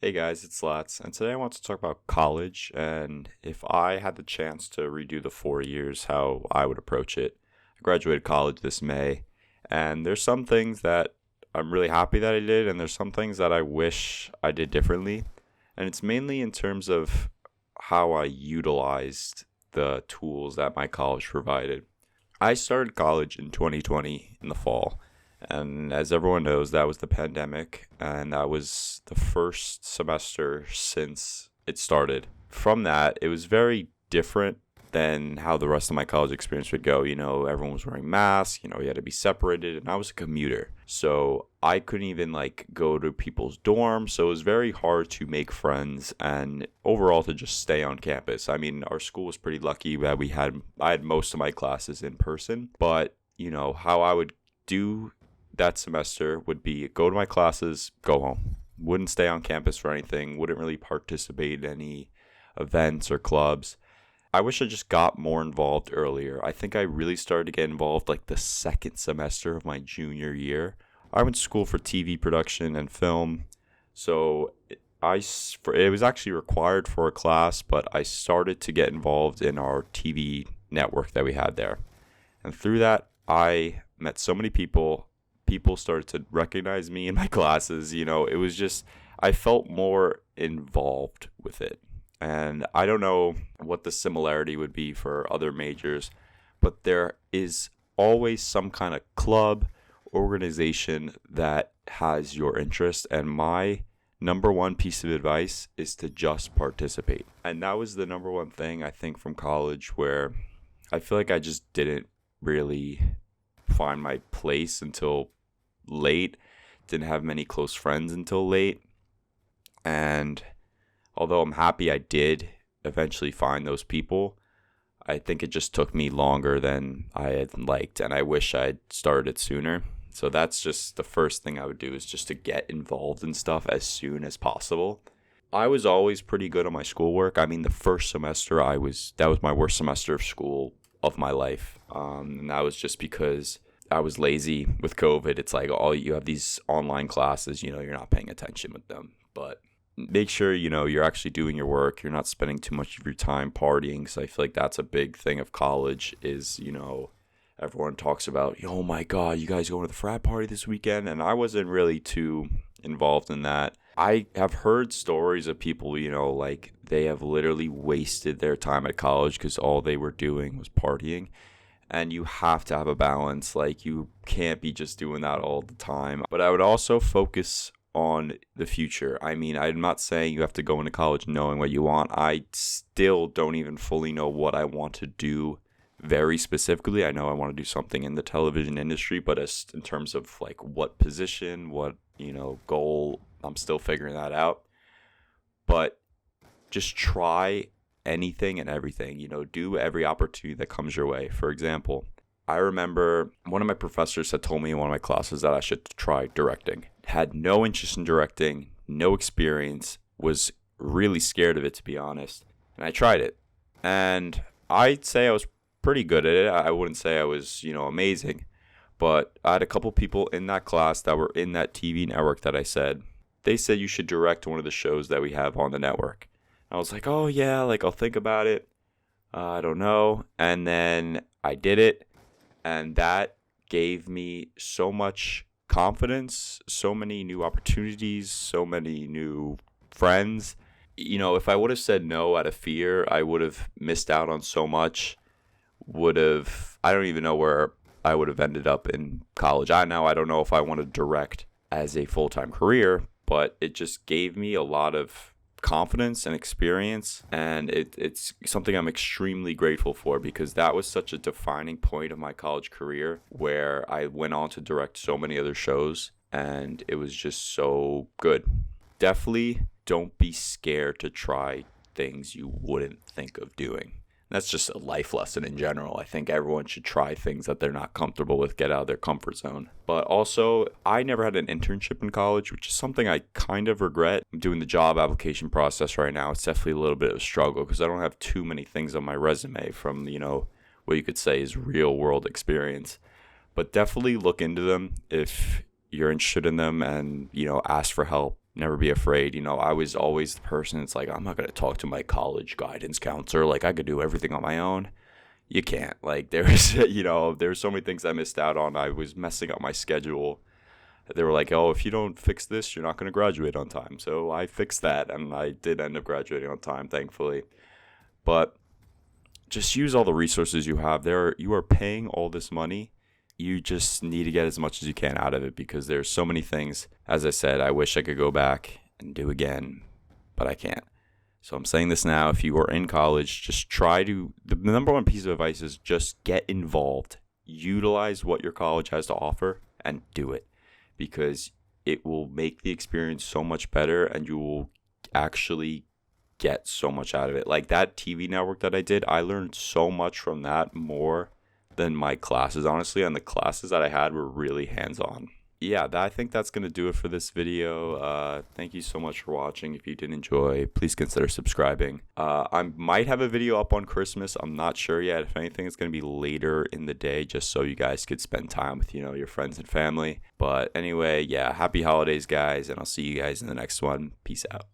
Hey guys, it's Lats, and today I want to talk about college and if I had the chance to redo the 4 years, how I would approach it. I graduated college this May, and there's some things that I'm really happy that I did, and there's some things that I wish I did differently. And it's mainly in terms of how I utilized the tools that my college provided. I started college in 2020 in the fall. And as everyone knows, that was the pandemic, and that was the first semester since it started. From that, it was very different than how the rest of my college experience would go. Everyone was wearing masks, you had to be separated, and I was a commuter. So I couldn't even go to people's dorms. So it was very hard to make friends and overall to just stay on campus. I mean, our school was pretty lucky that I had most of my classes in person, but how I would do that semester would be go to my classes, go home. Wouldn't stay on campus for anything, wouldn't really participate in any events or clubs. I wish I just got more involved earlier. I think I really started to get involved like the second semester of my junior year. I went to school for TV production and film, so it was actually required for a class, but I started to get involved in our TV network that we had there. And through that, I met so many people. People started to recognize me in my classes. It was just, I felt more involved with it. And I don't know what the similarity would be for other majors, but there is always some kind of club, organization that has your interest. And my number one piece of advice is to just participate. And that was the number one thing I think from college where I feel like I just didn't really find my place until late. Didn't have many close friends until late. And although I'm happy I did eventually find those people, I think it just took me longer than I had liked, and I wish I had started sooner. So that's just the first thing I would do, is just to get involved in stuff as soon as possible. I was always pretty good on my schoolwork. I mean, the first semester that was my worst semester of school of my life. And that was just because I was lazy with COVID. It's like all you have these online classes, you're not paying attention with them. But make sure, you're actually doing your work. You're not spending too much of your time partying. So I feel like that's a big thing of college is, everyone talks about, oh my God, you guys going to the frat party this weekend? And I wasn't really too involved in that. I have heard stories of people, like they have literally wasted their time at college because all they were doing was partying. And you have to have a balance. Like, you can't be just doing that all the time. But I would also focus on the future. I mean, I'm not saying you have to go into college knowing what you want. I still don't even fully know what I want to do very specifically. I know I want to do something in the television industry, but as in terms of like what position, what, goal, I'm still figuring that out. But just try anything and everything, do every opportunity that comes your way. For example, I remember one of my professors had told me in one of my classes that I should try directing. Had no interest in directing, no experience, was really scared of it, to be honest. And I tried it. And I'd say I was pretty good at it. I wouldn't say I was, amazing. But I had a couple people in that class that were in that TV network that I said. They said you should direct one of the shows that we have on the network. I was like, oh yeah, I'll think about it. I don't know. And then I did it. And that gave me so much confidence, so many new opportunities, so many new friends. If I would have said no out of fear, I would have missed out on so much. I don't even know where I would have ended up in college. I don't know if I want to direct as a full-time career, but it just gave me a lot of confidence and experience, and it's something I'm extremely grateful for, because that was such a defining point of my college career where I went on to direct so many other shows, and it was just so good. Definitely don't be scared to try things you wouldn't think of doing. That's just a life lesson in general. I think everyone should try things that they're not comfortable with, get out of their comfort zone. But also, I never had an internship in college, which is something I kind of regret. I'm doing the job application process right now. It's definitely a little bit of a struggle because I don't have too many things on my resume from, what you could say is real world experience. But definitely look into them if you're interested in them, and, ask for help. Never be afraid. I was always the person that's like, I'm not going to talk to my college guidance counselor. Like, I could do everything on my own. You can't. Like, there's so many things I missed out on. I was messing up my schedule. They were like, oh, if you don't fix this, you're not going to graduate on time. So I fixed that, and I did end up graduating on time, thankfully. But just use all the resources you have. You are paying all this money. You just need to get as much as you can out of it, because there's so many things. As I said, I wish I could go back and do again, but I can't. So I'm saying this now. If you are in college, just the number one piece of advice is just get involved. Utilize what your college has to offer and do it, because it will make the experience so much better, and you will actually get so much out of it. Like that TV network that I did, I learned so much from that, more than my classes, honestly, and the classes that I had were really hands-on. Yeah, I think that's going to do it for this video. Thank you so much for watching. If you did enjoy, please consider subscribing. I might have a video up on Christmas. I'm not sure yet. If anything, it's going to be later in the day, just so you guys could spend time with, your friends and family. But anyway, yeah, happy holidays, guys, and I'll see you guys in the next one. Peace out.